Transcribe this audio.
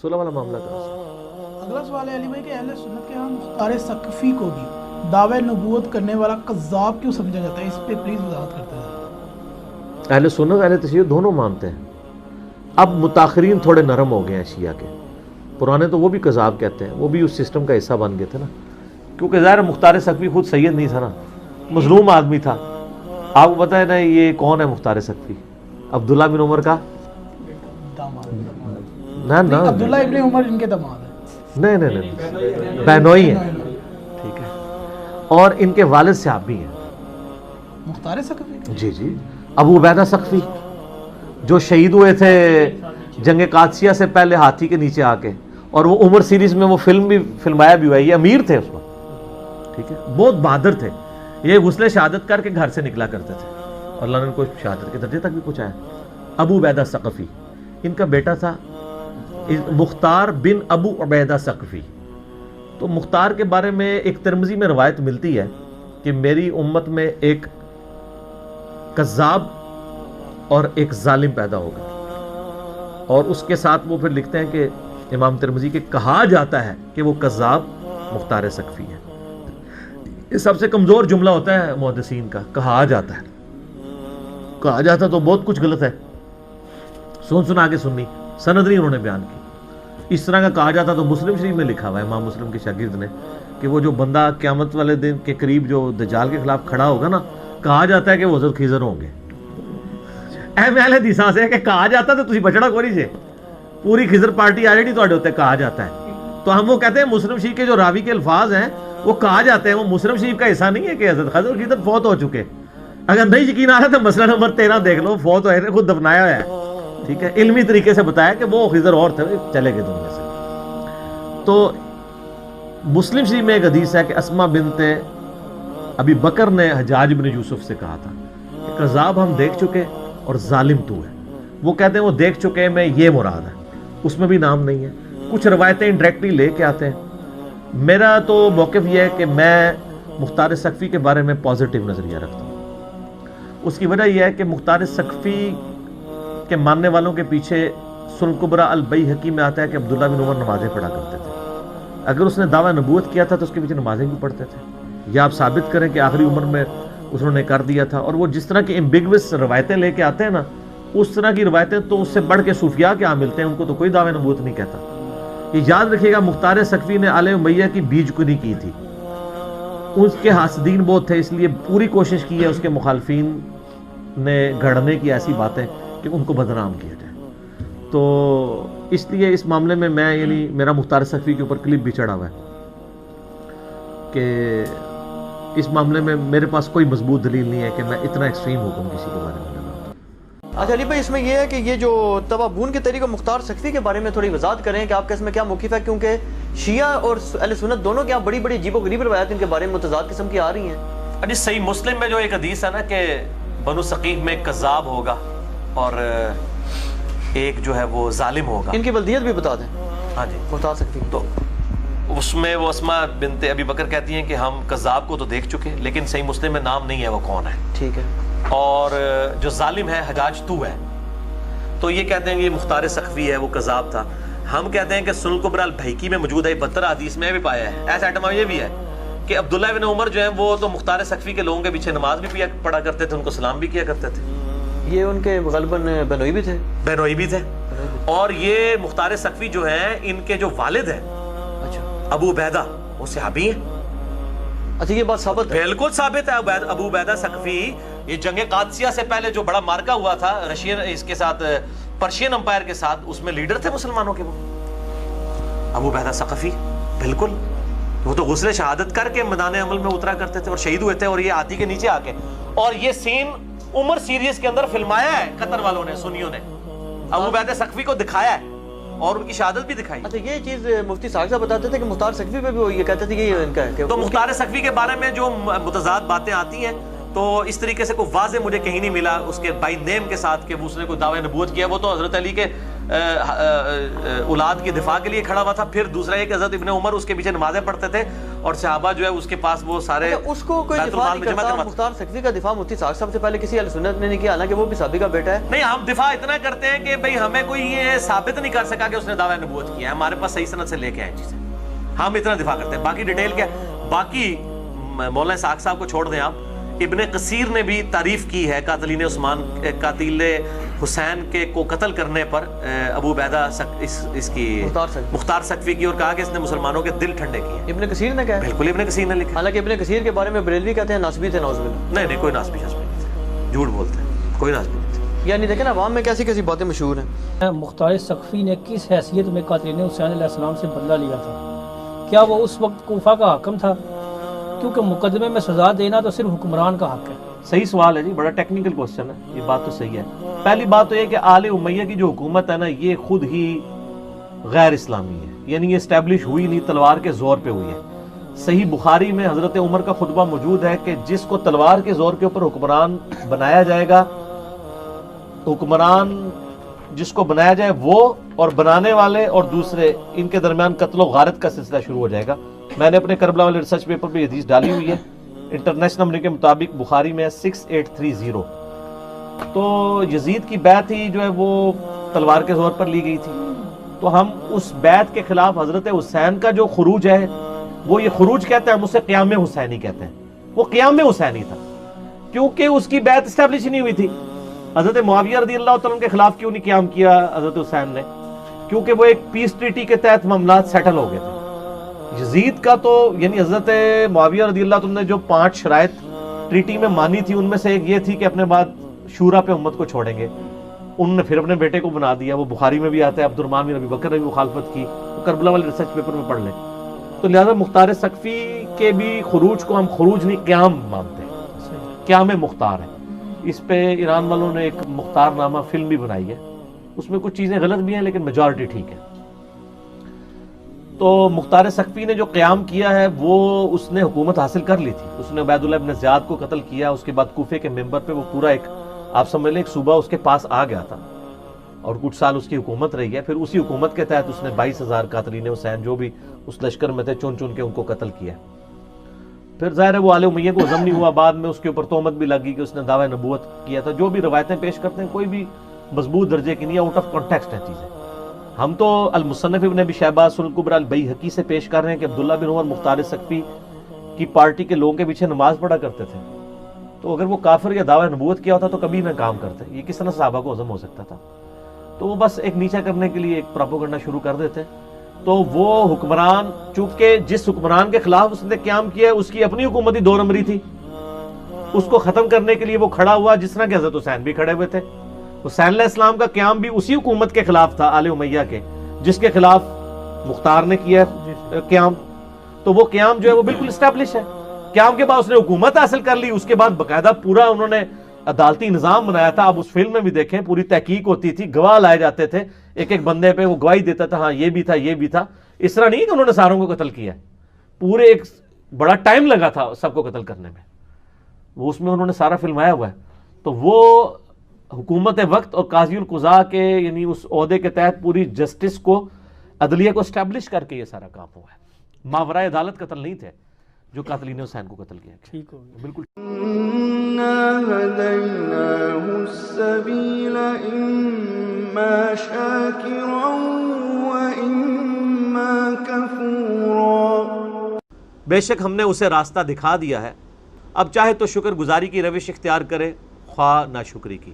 صلح والا معاملہ کہاں سے؟ اگلا سوال ہے علی بھائی کہ اہل سنت کے ہاں مختار ثقفی کو بھی دعوی نبوت کرنے والا قذاب کیوں سمجھا جاتا ہے؟ اس پہ پلیز وضاحت کرتے ہیں. اہل سنت اہل تشیع دونوں مانتے ہیں. اب متاخرین تھوڑے نرم ہو گئے ہیں شیعہ کے. پرانے تو وہ بھی قذاب کہتے ہیں, وہ بھی اس سسٹم کا حصہ بن گئے تھے نا, کیونکہ ظاہر مختار ثقفی خود سید نہیں تھا نا, مظلوم آدمی تھا. آپ کو پتہ ہے نا یہ کون ہے مختار ثقفی؟ عبداللہ بن عمر کا نہ عبداللہ ابن عمر ان کے داماد ہیں. نہیں بہنوئی ہیں, ٹھیک ہے, اور ان کے والد صحابی ہیں. مختار ثقفی جی جی, ابو عبیدہ ثقفی جو شہید ہوئے تھے جنگ قادسیہ سے پہلے ہاتھی کے نیچے آ کے, اور وہ عمر سیریز میں وہ فلم بھی فلمایا بھی ہوا ہے. یہ امیر تھے اس وقت, ٹھیک ہے, بہت بہادر تھے. یہ غسل شہادت کر کے گھر سے نکلا کرتے تھے, اور اللہ نے ان کو شہادت کے درجے تک بھی پہنچایا. ابو عبیدہ ثقفی, ان کا بیٹا تھا مختار بن ابو عبیدہ ثقفی. تو مختار کے بارے میں ایک ترمذی میں روایت ملتی ہے کہ میری امت میں ایک کذاب اور ایک ظالم پیدا ہوگا, اور اس کے ساتھ وہ پھر لکھتے ہیں کہ امام ترمذی کے کہا جاتا ہے کہ وہ کذاب مختار ثقفی ہے. یہ سب سے کمزور جملہ ہوتا ہے محدثین کا, کہا جاتا ہے. کہا جاتا تو بہت کچھ غلط ہے, سنا کے سننی, سند نہیں انہوں نے بیان کی. اس طرح کا کہا جاتا تو مسلم شریف میں لکھا ہوا ہے امام مسلم کے شاگرد نے کہ وہ جو بندہ قیامت والے دن کے قریب جو دجال کے خلاف کھڑا ہوگا نا, کہا جاتا ہے کہ وہ حضرت خضر ہوں گے. اہم اہل حدیثاں سے کہ کہا جاتا تو تسی بچڑا کوئی جے, پوری خضر پارٹی آ جڑی تواڈے اوتے کہا جاتا ہے. تو ہم وہ کہتے ہیں مسلم شریف کے جو راوی کے الفاظ ہیں وہ کہا جاتے ہیں, وہ مسلم شریف کا حصہ نہیں ہے کہ حضرت خضر فوت ہو چکے. اگر نہیں یقین آ رہا تو مسئلہ نمبر 13 دیکھ لو, فوت ہوئے خود دفنایا ہوا ہے, ٹھیک ہے, علمی طریقے سے بتایا کہ وہ خضر اور تھے, چلے گئے دنیا سے. تو مسلم شریف میں ایک حدیث ہے کہ اسما بنت ابی بکر نے حجاج بن یوسف سے کہا تھا کہ کذاب ہم دیکھ چکے اور ظالم تو ہے. وہ کہتے ہیں وہ دیکھ چکے میں یہ مراد ہے, اس میں بھی نام نہیں ہے. کچھ روایتیں انڈائریکٹلی لے کے آتے ہیں. میرا تو موقف یہ ہے کہ میں مختار ثقفی کے بارے میں پازیٹیو نظریہ رکھتا ہوں. اس کی وجہ یہ ہے کہ مختار ثقفی کے ماننے والوں کے پیچھے سنن کبریٰ البیہقی میں آتا ہے کہ عبداللہ بن عمر نمازیں پڑھا کرتے تھے. اگر اس نے دعویٰ نبوت کیا تھا تو اس کے پیچھے نمازیں بھی پڑھتے تھے, یا آپ ثابت کریں کہ آخری عمر میں انہوں نے کر دیا تھا. اور وہ جس طرح کی ایمبیگوس روایتیں لے کے آتے ہیں نا, اس طرح کی روایتیں تو اس سے بڑھ کے صوفیاء کے ملتے ہیں, ان کو تو کوئی دعویٰ نبوت نہیں کہتا. یہ یاد رکھیے گا مختار ثقفی نے آل امیہ کی بیج کنی کی تھی. اس کے حاسدین بہت تھے, اس لیے پوری کوشش کی ہے اس کے مخالفین نے گھڑنے کی ایسی باتیں کہ ان کو بدنام کیا جائے. تو اس لیے اس معاملے میں یعنی میرا مختار ثقفی کے اوپر کلپ بھی چڑھا ہوا ہے کہ اس معاملے میں میرے پاس کوئی مضبوط دلیل نہیں ہے کہ میں اتنا ایکسٹریم حکم کسی کے بارے میں لگاؤں. اچھا علی بھائی, اس میں یہ ہے کہ یہ جو تبابون کے طریقہ مختار ثقفی کے بارے میں تھوڑی وضاحت کریں کہ آپ کا اس میں کیا موقف ہے, کیونکہ شیعہ اور اہل سنت دونوں کے بڑی بڑی عجیب و غریب روایات ان کے بارے میں متضاد قسم کی آ رہی ہیں. جی صحیح مسلم میں جو ایک حدیث ہے نا کہ بنو ثقیف میں ایک کذاب ہوگا اور ایک جو ہے وہ ظالم ہوگا. ان کی بلدیت بھی بتا دیں. ہاں جی, مختار ثقفی. تو اس میں وہ اسما بنت ابی بکر کہتی ہیں کہ ہم کذاب کو تو دیکھ چکے, لیکن صحیح مسلم میں نام نہیں ہے وہ کون ہے. ٹھیک ہے. اور جو ظالم ہے حجاج تو ہے. تو یہ کہتے ہیں کہ یہ مختار ثقفی ہے, وہ کذاب تھا. ہم کہتے ہیں کہ سنن کبریٰ البیہقی میں موجود ہے, 72 حدیث میں بھی پایا ہے. ایسا آئٹم یہ بھی ہے کہ عبداللہ بن عمر جو ہیں وہ تو مختار ثقفی کے لوگوں کے پیچھے نماز بھی پڑھا کرتے تھے, ان کو سلام بھی کیا کرتے تھے. یہ ان کے غالباً بنوئی بھی تھے. بہنوئی بھی تھے. اور یہ مختار ثقفی جو ہیں ان کے جو والد ہیں ابو عبیدہ, وہ صحابی ہیں. اچھا, یہ بات ثابت ہے؟ بالکل ثابت ہے. ابو عبیدہ ثقفی یہ جنگ قادسیہ سے پہلے جو بڑا مارکا ہوا تھا رشین اس کے ساتھ پرشین امپائر کے ساتھ, اس میں لیڈر تھے مسلمانوں کے. وہ ابو عبیدہ ثقفی بالکل, وہ تو غسل شہادت کر کے میدان عمل میں اترا کرتے تھے اور شہید ہوئے تھے. اور یہ ہاتھی کے نیچے آ کے, اور یہ سین عمر سیریز کے اندر فلمایا ہے قطر والوں نے, سنیوں نے ابو عبیدہ ثقفی کو دکھایا ہے اور ان کی شہادت بھی دکھائی. اچھا, یہ چیز مفتی صاحب صاحب بتاتے تھے کہ مختار ثقفی پہ بھی وہ یہ کہتے تھے کہ یہ ان کا ہے. تو مختار ثقفی کے بارے میں جو متضاد باتیں آتی ہیں تو اس طریقے سے کوئی واضح مجھے کہیں نہیں ملا اس کے بائی نیم کے ساتھ کہ اس نے کوئی دعوی نبوت کیا. وہ تو حضرت علی کے اولاد کی دفاع کے لیے کھڑا ہوا تھا. پھر دوسرا یہ کہ حضرت ابن عمر اس کے پیچھے نمازیں پڑھتے تھے اور صحابہ جو ہے اس کے پاس وہ سارے اس کو کوئی دفاع نہیں کرتا. مختار سقفی کا دفاع مفتی ساق صاحب سے پہلے کسی اہل سنت نے نہیں کیا, حالانکہ وہ بھی صحابی کا بیٹا ہے. نہیں, ہم دفاع اتنا کرتے ہیں کہ بھئی ہمیں کوئی یہ ثابت نہیں کر سکا کہ اس نے دعویٰ نبوت کیا ہے, ہمارے پاس صحیح سند سے لے کے آئے چیزیں, ہم اتنا دفاع کرتے ہیں. باقی ڈیٹیل کیا, باقی مولانا اسحاق صاحب کو چھوڑ دیں آپ. ابن کثیر نے بھی تعریف کی ہے قاتلین عثمان, قاتل حسین کے کو قتل کرنے پر ابو عبیدہ اس کی مختار سقفی کی, اور کہا کہ اس نے مسلمانوں کے دل ٹھنڈے کیے. ابن کثیر نے کہا؟ بالکل ابن کثیر نے لکھا. حالانکہ ابن کثیر کے بارے میں بریلوی کہتے ہیں ناسبی تھے, نعوذ باللہ. نہیں, کوئی ناسبی نہیں تھے, جھوٹ بولتے ہیں, کوئی ناسبی نہیں تھے. یعنی دیکھیں نا عوام میں کیسی کیسی باتیں مشہور ہیں. مختار سقفی نے کس حیثیت میں قاتلین حسین علیہ السلام سے بدلہ لیا تھا؟ کیا وہ اس وقت کوفہ کا حاکم تھا؟ کیونکہ مقدمے میں سزا دینا تو صرف حکمران کا حق ہے. صحیح سوال ہے جی, بڑا ٹیکنیکل کوسچن ہے, یہ بات تو صحیح ہے. پہلی بات تو یہ کہ آل امیہ کی جو حکومت ہے نا, یہ خود ہی غیر اسلامی ہے, یعنی یہ اسٹیبلش ہوئی نہیں, تلوار کے زور پہ ہوئی ہے. صحیح بخاری میں حضرت عمر کا خطبہ موجود ہے کہ جس کو تلوار کے زور کے اوپر حکمران بنایا جائے گا, حکمران جس کو بنایا جائے وہ اور بنانے والے اور دوسرے, ان کے درمیان قتل و غارت کا سلسلہ شروع ہو جائے گا. میں نے اپنے کربلا والے ریسرچ پیپر پہ یہ حدیث ڈالی ہوئی ہے, انٹرنیشنل نمبر کے مطابق بخاری میں 6830. تو یزید کی بیعت ہی جو ہے وہ تلوار کے زور پر لی گئی تھی. تو ہم اس بیعت کے خلاف حضرت حسین کا جو خروج ہے, وہ یہ خروج کہتے ہیں, ہم اسے قیام حسینی کہتے ہیں. وہ قیام حسینی تھا کیونکہ اس کی بیعت اسٹیبلش نہیں ہوئی تھی. حضرت معاویہ رضی اللہ تعالیٰ عنہ کے خلاف کیوں نہیں قیام کیا حضرت حسین نے؟ کیونکہ وہ ایک پیس ٹریٹی کے تحت معاملات سیٹل ہو گئے تھے. یزید کا تو یعنی حضرت معاویہ رضی اللہ عنہ نے جو 5 شرائط ٹریٹی میں مانی تھی, ان میں سے ایک یہ تھی کہ اپنے بعد شورا پہ امت کو چھوڑیں گے. انہوں نے پھر اپنے بیٹے کو بنا دیا, وہ بخاری میں بھی آتا ہے, عبد الرحمن بن ابی بکر نے بھی مخالفت کی, وہ کربلا والے ریسرچ پیپر میں پڑھ لیں. تو لہذا مختار سقفی کے بھی خروج کو ہم خروج نہیں قیام مانتے ہیں, قیام مختار ہے. اس پہ ایران والوں نے ایک مختار نامہ فلم بھی بنائی ہے, اس میں کچھ چیزیں غلط بھی ہیں لیکن میجورٹی ٹھیک ہے. تو مختار سقفی نے جو قیام کیا ہے وہ اس نے حکومت حاصل کر لی تھی. اس نے عبید اللہ ابن زیاد کو قتل کیا, اس کے بعد کوفے کے ممبر پہ وہ پورا ایک آپ سمجھ لیں ایک صوبہ اس کے پاس آ گیا تھا, اور کچھ سال اس کی حکومت رہی ہے. پھر اسی حکومت کے تحت اس نے 22,000 قاتلین حسین جو بھی اس لشکر میں تھے چن چن کے ان کو قتل کیا. پھر ظاہر ہے وہ آل امیہ کو ہضم نہیں ہوا, بعد میں اس کے اوپر تہمت بھی لگی کہ اس نے دعویٰ نبوت کیا تھا. جو بھی روایتیں پیش کرتے ہیں کوئی بھی مضبوط درجے کی نہیں, آؤٹ آف کانٹیکسٹ ہیں چیزیں. ہم تو المصنف ابن ابی شیبہ سنن الکبریٰ البیہقی سے پیش کر رہے ہیں کہ عبداللہ بن عمر مختار سقفی کی پارٹی کے لوگوں کے پیچھے نماز پڑھا کرتے تھے. تو اگر وہ کافر یا دعویٰ نبوت کیا ہوتا تو کبھی نہ کام کرتے. یہ کس طرح صحابہ کو ہضم ہو سکتا تھا؟ تو وہ بس ایک نیچا کرنے کے لیے ایک پروپیگنڈا شروع کر دیتے. تو وہ حکمران, چونکہ جس حکمران کے خلاف اس نے قیام کیا اس کی اپنی حکومتی 2 نمبری تھی, اس کو ختم کرنے کے لیے وہ کھڑا ہوا, جس طرح کہ حضرت حسین بھی کھڑے ہوئے تھے. حسین علیہ السلام کا قیام بھی اسی حکومت کے خلاف تھا آل امیہ کے, جس کے خلاف مختار نے کیا قیام. تو وہ قیام جو ہے وہ بالکل اسٹیبلش ہے. قیام کے بعد اس نے حکومت حاصل کر لی, اس کے بعد باقاعدہ پورا انہوں نے عدالتی نظام بنایا تھا. اب اس فلم میں بھی دیکھیں پوری تحقیق ہوتی تھی, گواہ لائے جاتے تھے, ایک ایک بندے پہ وہ گواہی دیتا تھا, ہاں یہ بھی تھا یہ بھی تھا. اس طرح نہیں کہ انہوں نے ساروں کو قتل کیا, پورے ایک بڑا ٹائم لگا تھا سب کو قتل کرنے میں, وہ اس میں انہوں نے سارا فلمایا ہوا ہے. تو وہ حکومت وقت اور قاضی القضاء کے یعنی اس عہدے کے تحت پوری جسٹس کو, عدلیہ کو اسٹیبلش کر کے یہ سارا کام ہوا ہے. ماورائے عدالت قتل نہیں تھے جو قاتلین حسین کو قتل کیا. ٹھیک ہو گیا. بالکل. بے شک ہم نے اسے راستہ دکھا دیا ہے, اب چاہے تو شکر گزاری کی روش اختیار کرے خواہ ناشکری کی.